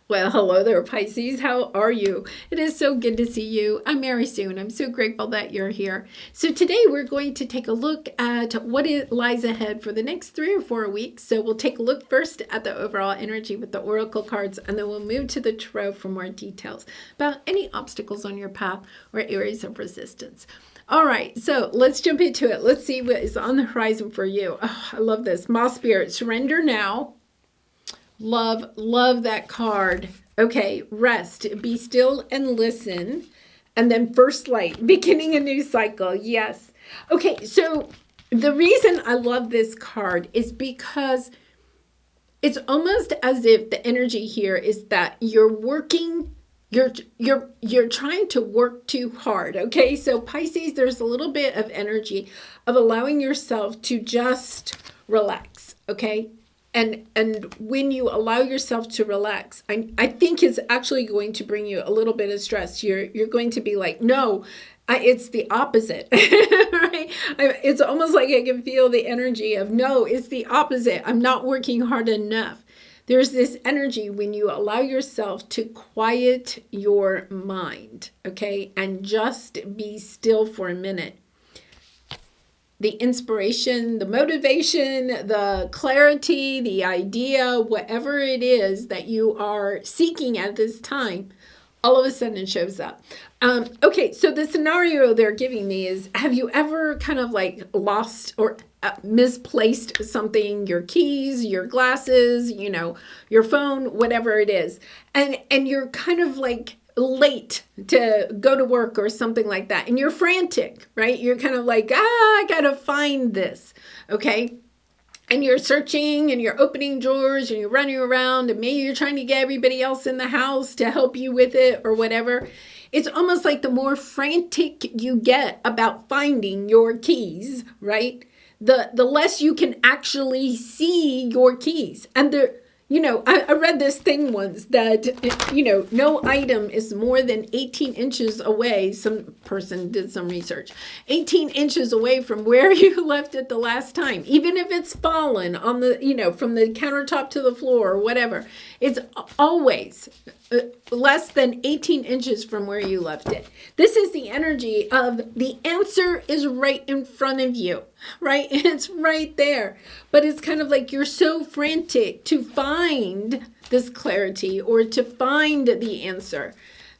Well, hello there, Pisces. How are you? It is so good to see you. I'm Mary Sue, and I'm so grateful that you're here. So today we're going to take a look at what lies ahead for the next 3 or 4 weeks. So we'll take a look first at the overall energy with the oracle cards, and then we'll move to the tarot for more details about any obstacles on your path or areas of resistance. All right, so let's jump into it. Let's see what is on the horizon for you. Oh, I love this. Moss Spirit, surrender now. Love that card. Okay, rest, be still and listen. And then first light, beginning a new cycle. Yes. Okay, so the reason I love this card is because it's almost as if the energy here is that you're working, you're trying to work too hard. Okay, so Pisces, there's a little bit of energy of allowing yourself to just relax. Okay. And when you allow yourself to relax, I think it's actually going to bring you a little bit of stress. You're going to be like, no, it's the opposite, right? It's almost like I can feel the energy of, no, it's the opposite. I'm not working hard enough. There's this energy when you allow yourself to quiet your mind, okay, and just be still for a minute. The inspiration, the motivation, the clarity, the idea, whatever it is that you are seeking at this time, all of a sudden it shows up. Okay, so the scenario they're giving me is, have you ever kind of like lost or misplaced something, your keys, your glasses, your phone, whatever it is, and you're kind of like late to go to work or something like that, and you're frantic, right? You're kind of like, I gotta find this, okay? And you're searching and you're opening drawers and you're running around, and maybe you're trying to get everybody else in the house to help you with it or whatever. It's almost like the more frantic you get about finding your keys, right? The less you can actually see your keys. And I read this thing once that, no item is more than 18 inches away. Some person did some research. 18 inches away from where you left it the last time. Even if it's fallen on the, from the countertop to the floor or whatever. It's always less than 18 inches from where you left it. This is the energy of the answer is right in front of you, right? It's right there. But it's kind of like you're so frantic to find this clarity or to find the answer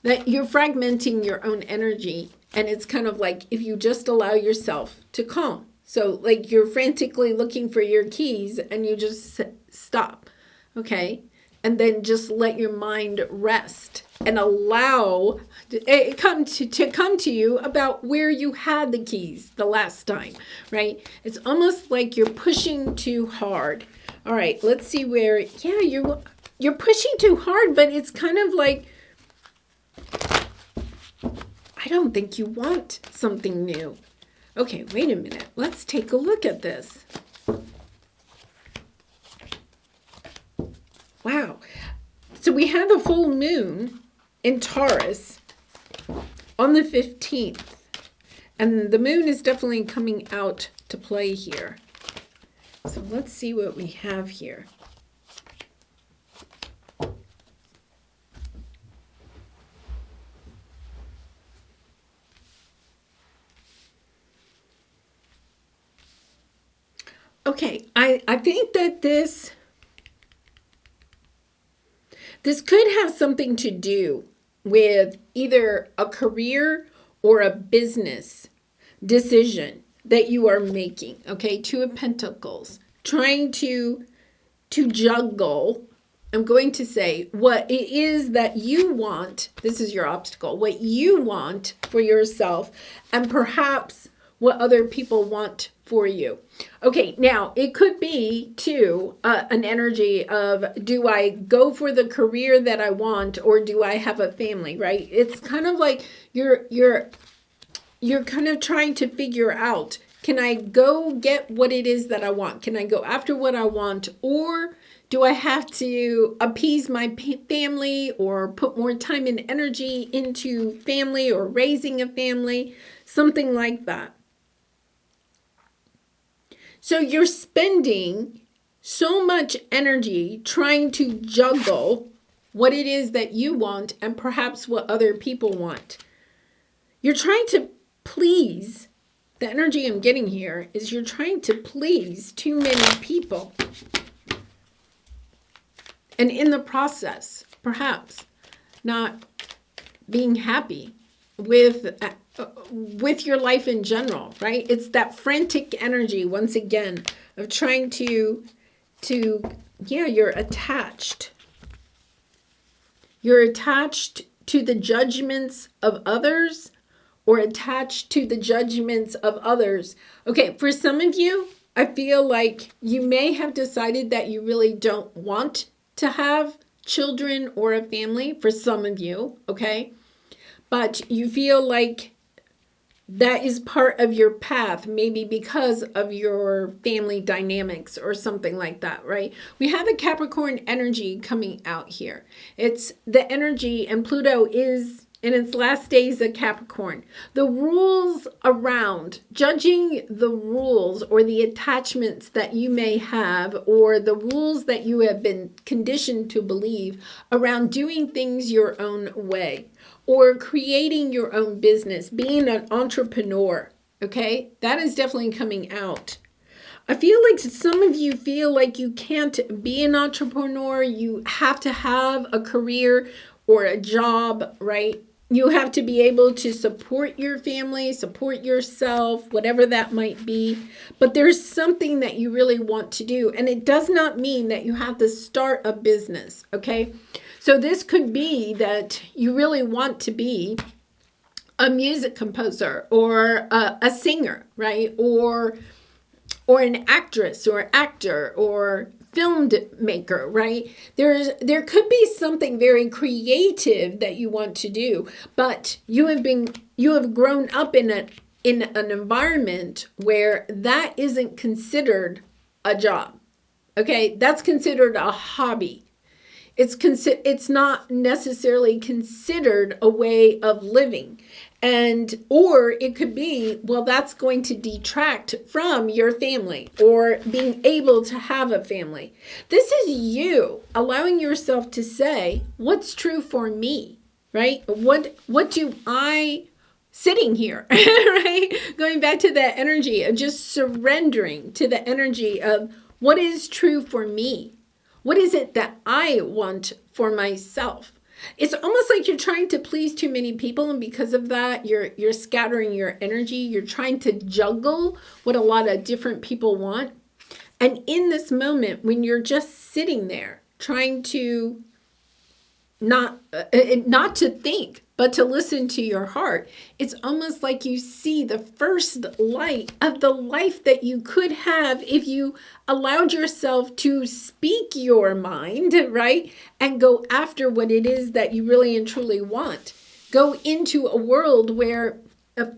that you're fragmenting your own energy. And it's kind of like if you just allow yourself to calm. So like you're frantically looking for your keys and you just stop, okay? And then just let your mind rest and allow it to come to you about where you had the keys the last time, right? It's almost like you're pushing too hard. All right, let's see where, you're pushing too hard, but it's kind of like, I don't think you want something new. Okay, wait a minute. Let's take a look at this. Wow. So we have a full moon in Taurus on the 15th. And the moon is definitely coming out to play here. So let's see what we have here. Okay, I think that this could have something to do with either a career or a business decision that you are making, okay? Two of Pentacles, trying to juggle, I'm going to say, what it is that you want, this is your obstacle, what you want for yourself, and perhaps what other people want for you. Okay, now it could be too an energy of, do I go for the career that I want or do I have a family, right? It's kind of like you're kind of trying to figure out, can I go get what it is that I want? Can I go after what I want, or do I have to appease my family or put more time and energy into family or raising a family, something like that. So you're spending so much energy trying to juggle what it is that you want and perhaps what other people want. You're trying to please. The energy I'm getting here is you're trying to please too many people. And in the process, perhaps not being happy with your life in general, right? It's that frantic energy, once again, of trying to you're attached. You're attached to the judgments of others or attached to the judgments of others. Okay, for some of you, I feel like you may have decided that you really don't want to have children or a family, for some of you, okay? But you feel like that is part of your path, maybe because of your family dynamics or something like that, right? We have the Capricorn energy coming out here. It's the energy, and Pluto is in its last days of Capricorn. The rules around judging the rules or the attachments that you may have, or the rules that you have been conditioned to believe around doing things your own way, or creating your own business, being an entrepreneur, okay? That is definitely coming out. I feel like some of you feel like you can't be an entrepreneur. You have to have a career or a job, right? You have to be able to support your family, support yourself, whatever that might be. But there's something that you really want to do. And it does not mean that you have to start a business, okay? So this could be that you really want to be a music composer or a singer, right? Or an actress or actor or filmmaker, right? There could be something very creative that you want to do, but you have grown up in an environment where that isn't considered a job. Okay, that's considered a hobby. It's not necessarily considered a way of living. Or it could be, well, that's going to detract from your family or being able to have a family. This is you allowing yourself to say, what's true for me, right? What do I, sitting here, right? Going back to that energy of just surrendering to the energy of what is true for me. What is it that I want for myself? It's almost like you're trying to please too many people, and because of that, you're scattering your energy. You're trying to juggle what a lot of different people want. And in this moment, when you're just sitting there trying to not to think, but to listen to your heart, it's almost like you see the first light of the life that you could have if you allowed yourself to speak your mind, right? And go after what it is that you really and truly want. Go into a world where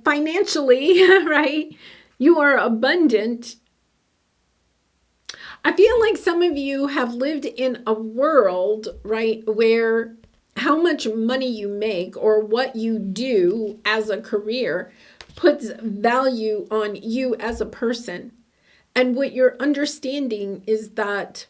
financially, right, you are abundant. I feel like some of you have lived in a world, right, where how much money you make or what you do as a career puts value on you as a person. And what you're understanding is that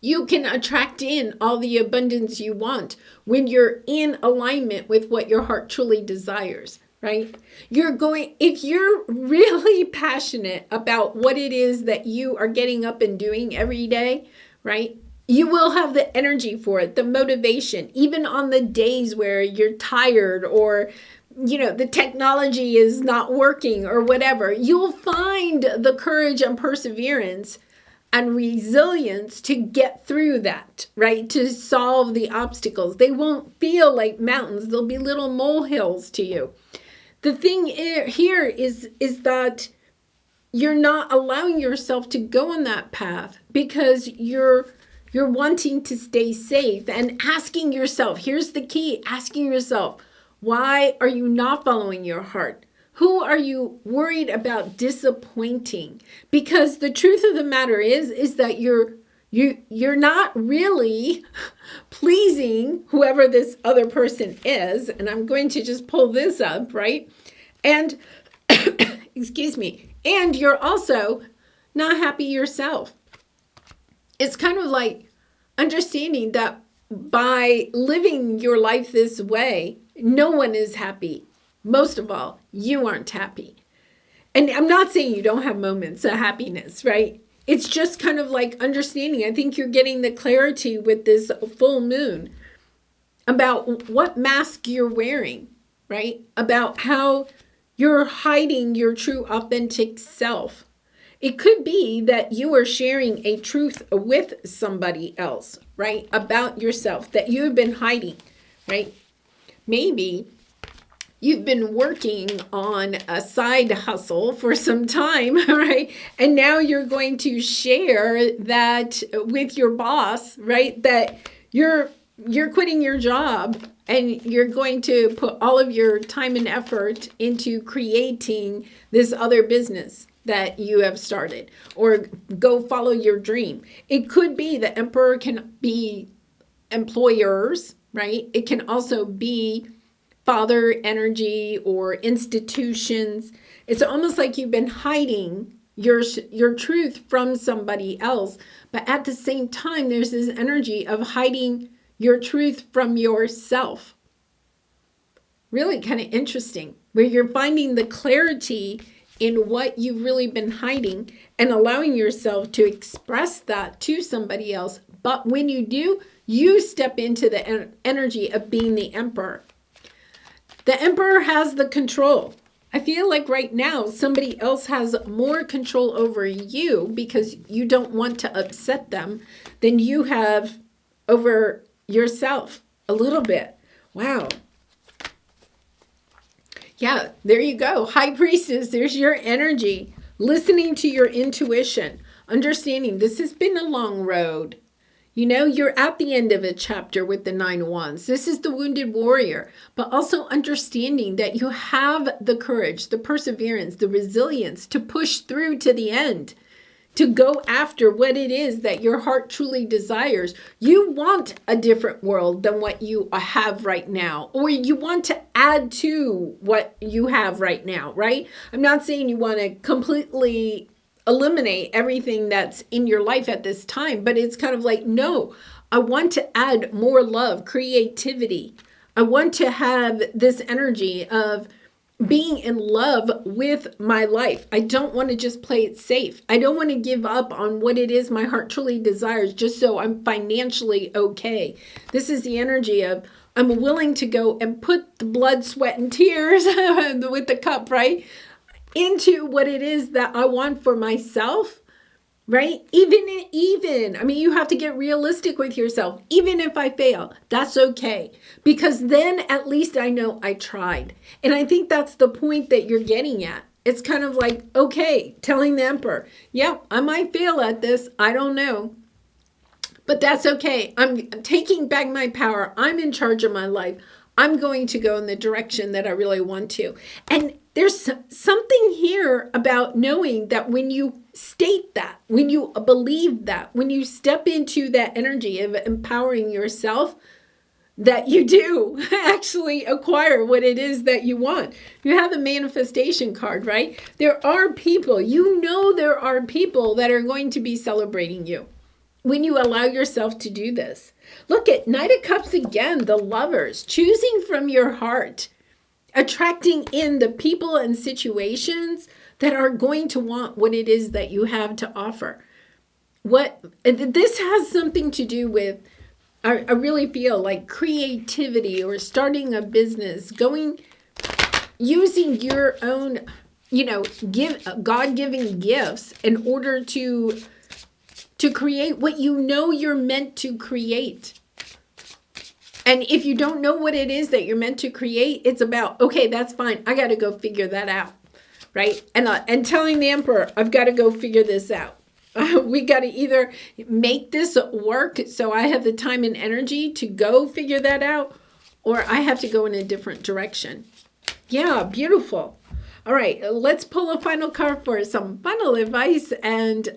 you can attract in all the abundance you want when you're in alignment with what your heart truly desires. Right? If you're really passionate about what it is that you are getting up and doing every day, right? You will have the energy for it, the motivation, even on the days where you're tired or, the technology is not working or whatever. You'll find the courage and perseverance and resilience to get through that, right? To solve the obstacles. They won't feel like mountains. They'll be little molehills to you. The thing here is that you're not allowing yourself to go on that path because you're wanting to stay safe and asking yourself, here's the key, asking yourself, why are you not following your heart? Who are you worried about disappointing? Because the truth of the matter is that you're not really pleasing whoever this other person is. And I'm going to just pull this up, right? And, excuse me, and you're also not happy yourself. It's kind of like understanding that by living your life this way, no one is happy. Most of all, you aren't happy. And I'm not saying you don't have moments of happiness, right? It's just kind of like understanding. I think you're getting the clarity with this full moon about what mask you're wearing, right? About how you're hiding your true authentic self. It could be that you are sharing a truth with somebody else, right? About yourself that you've been hiding, right? Maybe you've been working on a side hustle for some time, right? And now you're going to share that with your boss, right? That you're quitting your job and you're going to put all of your time and effort into creating this other business that you have started, or go follow your dream. It could be the emperor can be employers, right? It can also be father energy or institutions. It's almost like you've been hiding your truth from somebody else, but at the same time, there's this energy of hiding your truth from yourself. Really kind of interesting, where you're finding the clarity in what you've really been hiding and allowing yourself to express that to somebody else. But when you do, you step into the energy of being the emperor. The emperor has the control. I feel like right now somebody else has more control over you because you don't want to upset them than you have over yourself a little bit. Wow. Yeah, there you go. High Priestess, there's your energy. Listening to your intuition. Understanding this has been a long road. You know, you're at the end of a chapter with the 9 Wands. This is the wounded warrior, but also understanding that you have the courage, the perseverance, the resilience to push through to the end, to go after what it is that your heart truly desires. You want a different world than what you have right now, or you want to add to what you have right now, right? I'm not saying you want to completely eliminate everything that's in your life at this time, but it's kind of like, no, I want to add more love, creativity. I want to have this energy of being in love with my life. I don't want to just play it safe. I don't want to give up on what it is my heart truly desires just so I'm financially okay. This is the energy of I'm willing to go and put the blood, sweat, and tears with the cup, right? Into what it is that I want for myself, right? Even, I mean, you have to get realistic with yourself. Even if I fail, that's okay. Because then at least I know I tried. And I think that's the point that you're getting at. It's kind of like, okay, telling the emperor, yep, I might fail at this. I don't know. But that's okay. I'm taking back my power. I'm in charge of my life. I'm going to go in the direction that I really want to. And there's something here about knowing that when you state that, when you believe that, when you step into that energy of empowering yourself, that you do actually acquire what it is that you want. You have the manifestation card, right? There are people, there are people that are going to be celebrating you when you allow yourself to do this. Look at Knight of Cups again, the lovers, choosing from your heart, attracting in the people and situations that are going to want what it is that you have to offer. This has something to do with, I really feel like creativity or starting a business, using your own, God-given gifts in order to create what you know you're meant to create. And if you don't know what it is that you're meant to create, it's about, okay, that's fine. I got to go figure that out, right? And telling the emperor, I've got to go figure this out. We got to either make this work so I have the time and energy to go figure that out, or I have to go in a different direction. Yeah, beautiful. All right, let's pull a final card for some final advice. And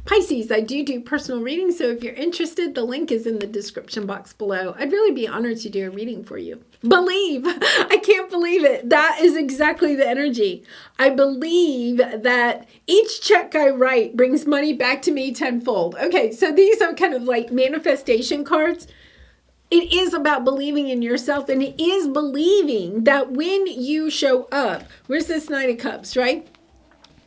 Pisces, I do personal readings, so if you're interested, the link is in the description box below. I'd really be honored to do a reading for you. Believe. I can't believe it. That is exactly the energy. I believe that each check I write brings money back to me tenfold. Okay, so these are kind of like manifestation cards. It is about believing in yourself, and it is believing that when you show up, where's this Knight of Cups, right?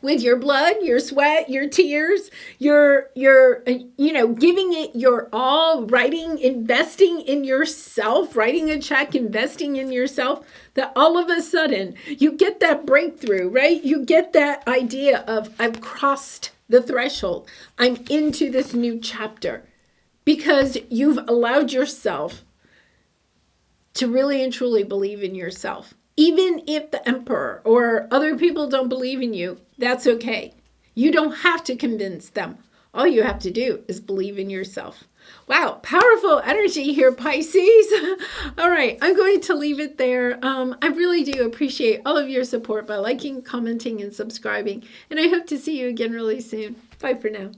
With your blood, your sweat, your tears, your giving it your all, investing in yourself, writing a check, investing in yourself, that all of a sudden you get that breakthrough, right? You get that idea of, I've crossed the threshold. I'm into this new chapter because you've allowed yourself to really and truly believe in yourself. Even if the emperor or other people don't believe in you, that's okay. You don't have to convince them. All you have to do is believe in yourself. Wow, powerful energy here, Pisces. All right, I'm going to leave it there. I really do appreciate all of your support by liking, commenting, and subscribing. And I hope to see you again really soon. Bye for now.